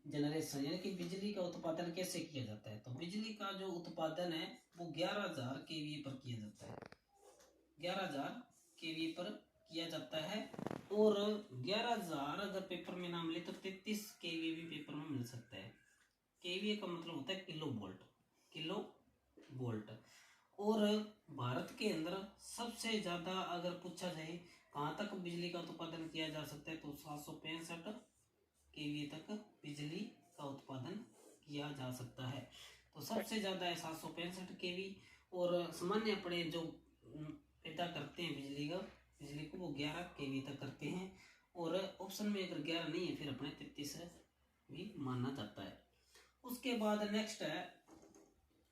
Generation यानी कि बिजली का उत्पादन कैसे किया जाता है। तो बिजली का जो उत्पादन है वो 11,000 केवीए पर किया जाता है, 11,000 केवीए पर किया जाता है। और 11,000 अगर पेपर में नाम ले तो 33 केवीए भी पेपर में मिल सकता है। केवीए का मतलब होता है किलो वोल्ट, किलो वोल्ट। और भारत के अंदर सबसे ज्यादा अगर पूछा जाए कहाँ तक बिजली का उत्पादन किया जा सकता है तो 765 केवीए तक बिजली का उत्पादन किया जा सकता है। तो सबसे ज्यादा है 765 केवी। और सामान्य अपने जो पैदा करते हैं बिजली को वो 11 केवी तक करते हैं। और ऑप्शन में अगर 11 नहीं है फिर अपने 33 भी माना जाता है। उसके बाद नेक्स्ट है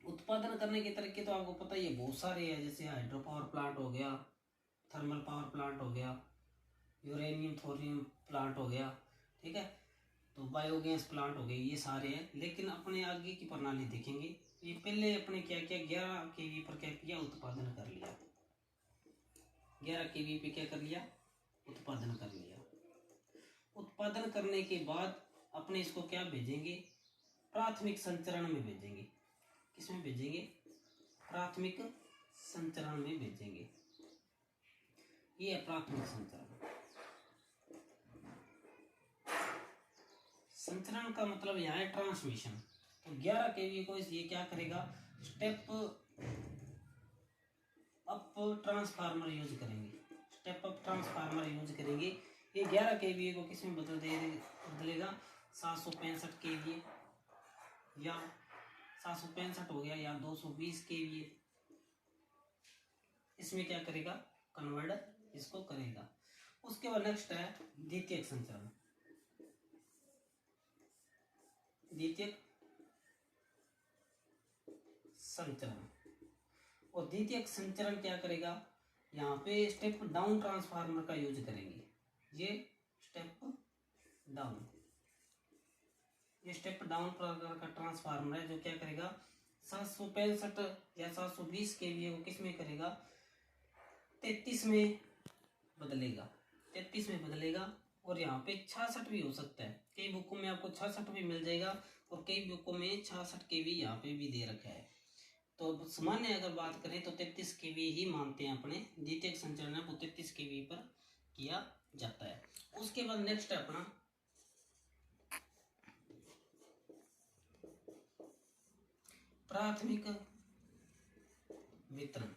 उत्पादन करने के तरीके। तो आपको पता ही है बहुत सारे हैं, जैसे हाइड्रो पावर प्लांट हो गया, थर्मल पावर प्लांट हो गया, यूरेनियम थोरियम प्लांट हो गया, ठीक है, तो बायोगैस प्लांट हो गए, ये सारे हैं। लेकिन अपने आगे की प्रणाली देखेंगे। ये पहले अपने क्या किया 11 केवी पर क्या किया उत्पादन कर लिया, 11 केवी पे क्या कर लिया उत्पादन कर लिया। उत्पादन करने के बाद अपने इसको क्या भेजेंगे प्राथमिक संचरण में भेजेंगे। किसमें भेजेंगे प्राथमिक संचरण में भेजेंगे। ये है प्राथमिक संचरण। संचरण का मतलब यहाँ है ट्रांसमिशन। तो 11 केवी को ये क्या करेगा स्टेप अप ट्रांसफार्मर यूज करेंगे, स्टेप अप ट्रांसफार्मर यूज करेंगे। ये 11 केवी को किसमें बदलेगा 765 केवी या 765 हो गया या 220 केवी, इसमें क्या करेगा कन्वर्ट इसको करेगा। उसके बाद नेक्स्ट है द्वितीयक संचरण। द्वितीयक संचरण और द्वितीयक संचरण क्या करेगा यहाँ पे स्टेप डाउन ट्रांसफार्मर का यूज करेंगे। ये स्टेप डाउन, ये स्टेप डाउन प्रकार का ट्रांसफार्मर है जो क्या करेगा 765 या 720 केवीए को किस में करेगा 33 में बदलेगा, 33 में बदलेगा। और यहाँ पे 66 भी हो सकता है, कई बुकों में आपको 66 भी मिल जाएगा और कई बुकों में 66 केवी यहाँ पे भी दे रखा है। तो सामान्य अगर बात करें तो 33 केवी ही मानते हैं अपने द्वितीयक संचरण वो 33 केवी पर किया जाता है। उसके बाद नेक्स्ट है अपना प्राथमिक वितरण।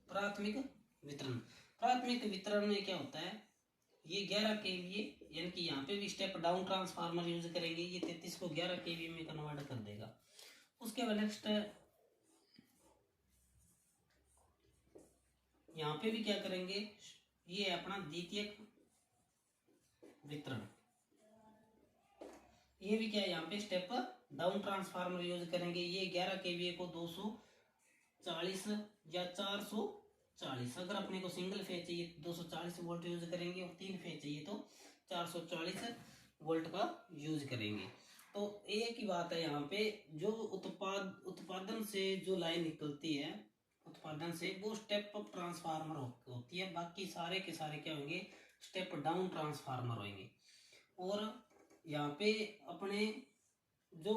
प्राथमिक वितरण, प्राथमिक वितरण में क्या होता है ये 11 केवीए यानी कि यहाँ पे भी स्टेप डाउन ट्रांसफार्मर यूज करेंगे, ये 33 को 11 केवीए में कन्वर्ट कर देगा। उसके बाद नेक्स्ट यहाँ पे भी क्या करेंगे ये है अपना द्वितीयक वितरण। ये भी क्या है यहाँ पे स्टेप डाउन ट्रांसफार्मर यूज करेंगे। ये 11 केवीए को 240 या 440, अगर अपने को सिंगल फेज चाहिए 240 वोल्ट यूज करेंगे और 3 फेज चाहिए तो 440 वोल्ट का यूज करेंगे। तो एक ही बात है यहाँ पे जो उत्पादन से जो लाइन निकलती है उत्पादन से वो स्टेप अप ट्रांसफार्मर होती है, बाकी सारे के सारे क्या होंगे स्टेप डाउन ट्रांसफार्मर होंगे। और यहाँ पे अपने जो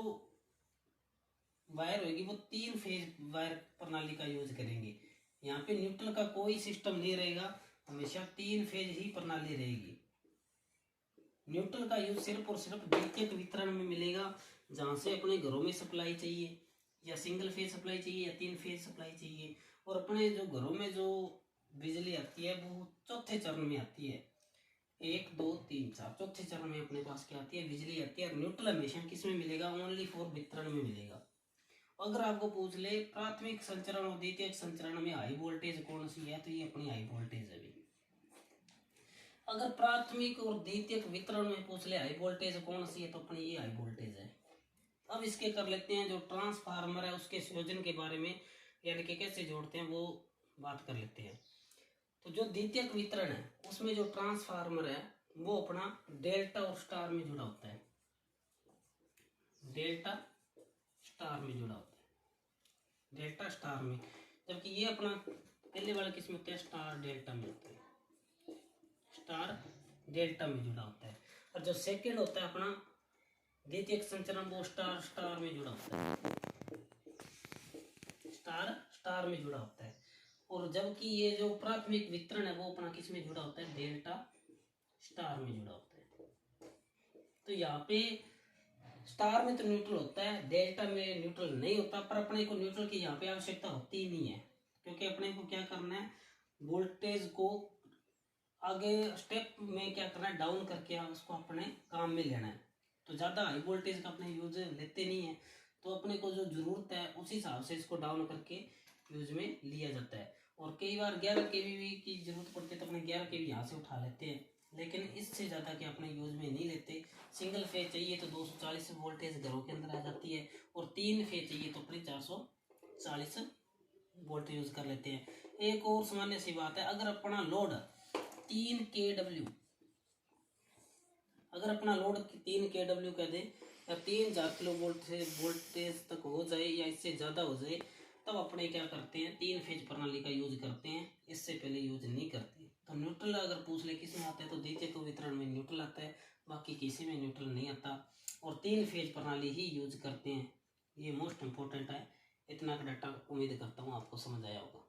वायर होगी वो 3 फेज वायर प्रणाली का यूज करेंगे। यहाँ पे न्यूट्रल का कोई सिस्टम नहीं रहेगा, हमेशा 3 फेज ही प्रणाली रहेगी। न्यूट्रल का यूज सिर्फ और सिर्फ द्वितीयक वितरण में मिलेगा, जहां से अपने घरों में सप्लाई चाहिए या सिंगल फेज सप्लाई चाहिए या 3 फेज सप्लाई चाहिए। और अपने जो घरों में जो बिजली आती है वो चौथे चरण में आती है, 1 2 3 4 चौथे चरण में अपने पास क्या आती है बिजली आती है। और न्यूट्रल हमेशा किस में मिलेगा ओनली फॉर वितरण में मिलेगा। अगर आपको पूछ ले प्राथमिक संचरण और द्वितीयक संचरण में हाई वोल्टेज कौन सी है तो ये अपनी हाई वोल्टेज है भी। अगर प्राथमिक और द्वितीयक वितरण में पूछ ले हाई वोल्टेज कौन सी है तो अपनी ये हाई वोल्टेज है। अब इसके कर लेते हैं जो ट्रांसफार्मर है उसके संयोजन के बारे में, यानी कि कैसे जोड़ते हैं वो बात कर लेते हैं। तो जो द्वितीयक वितरण है उसमें जो ट्रांसफार्मर है वो अपना डेल्टा और स्टार में जुड़ा होता है, डेल्टा स्टार में जुड़ा होता है, डेल्टा स्टार में। जबकि ये अपना पहले वाला किस में होता है स्टार डेल्टा में होता है, स्टार डेल्टा में जुड़ा होता है। और जो सेकंड होता है अपना द्वितीयक संचरण वो स्टार स्टार में जुड़ा होता है, स्टार स्टार में जुड़ा होता है। और जबकि ये जो प्राथमिक वितरण है वो अपना किस में जुड़ा होता है, डेल्टा स्टार में जुड़ा होता है। तो यहाँ पे स्टार में तो न्यूट्रल होता है, डेल्टा में न्यूट्रल नहीं होता, पर अपने को न्यूट्रल की यहाँ पे आवश्यकता होती ही नहीं है, क्योंकि अपने को क्या करना है, वोल्टेज को आगे स्टेप में क्या करना है, डाउन करके उसको अपने काम में लेना है। तो ज़्यादा हाई वोल्टेज का अपने यूज लेते नहीं है, तो अपने को जो ज़रूरत है उस हिसाब से इसको डाउन करके यूज में लिया जाता है। और कई बार 11 kV की जरूरत पड़ती है तो अपने 11 kV यहाँ से उठा लेते हैं, लेकिन इससे ज़्यादा के अपने यूज में नहीं लेते। सिंगल फेज चाहिए तो 240 वोल्टेज घरों के अंदर आ जाती है, और 3 फेज चाहिए तो अपने 440 वोल्ट यूज कर लेते हैं। एक और सामान्य सी बात है, अगर अपना लोड 3 kW, अगर अपना लोड 3 kW कह दे या 3000 किलो वोल्ट से वोल्टेज तक हो जाए या इससे ज़्यादा हो जाए, तब अपने क्या करते हैं, 3 फेज प्रणाली का यूज करते हैं, इससे पहले यूज नहीं करते। तो न्यूट्रल अगर पूछ ले किस में आता है, तो द्वितीयक वितरण में न्यूट्रल आता है, बाकी किसी में न्यूट्रल नहीं आता, और 3 फेज प्रणाली ही यूज करते हैं। ये मोस्ट इंपॉर्टेंट है। इतना का डाटा उम्मीद करता हूँ आपको समझ आया होगा।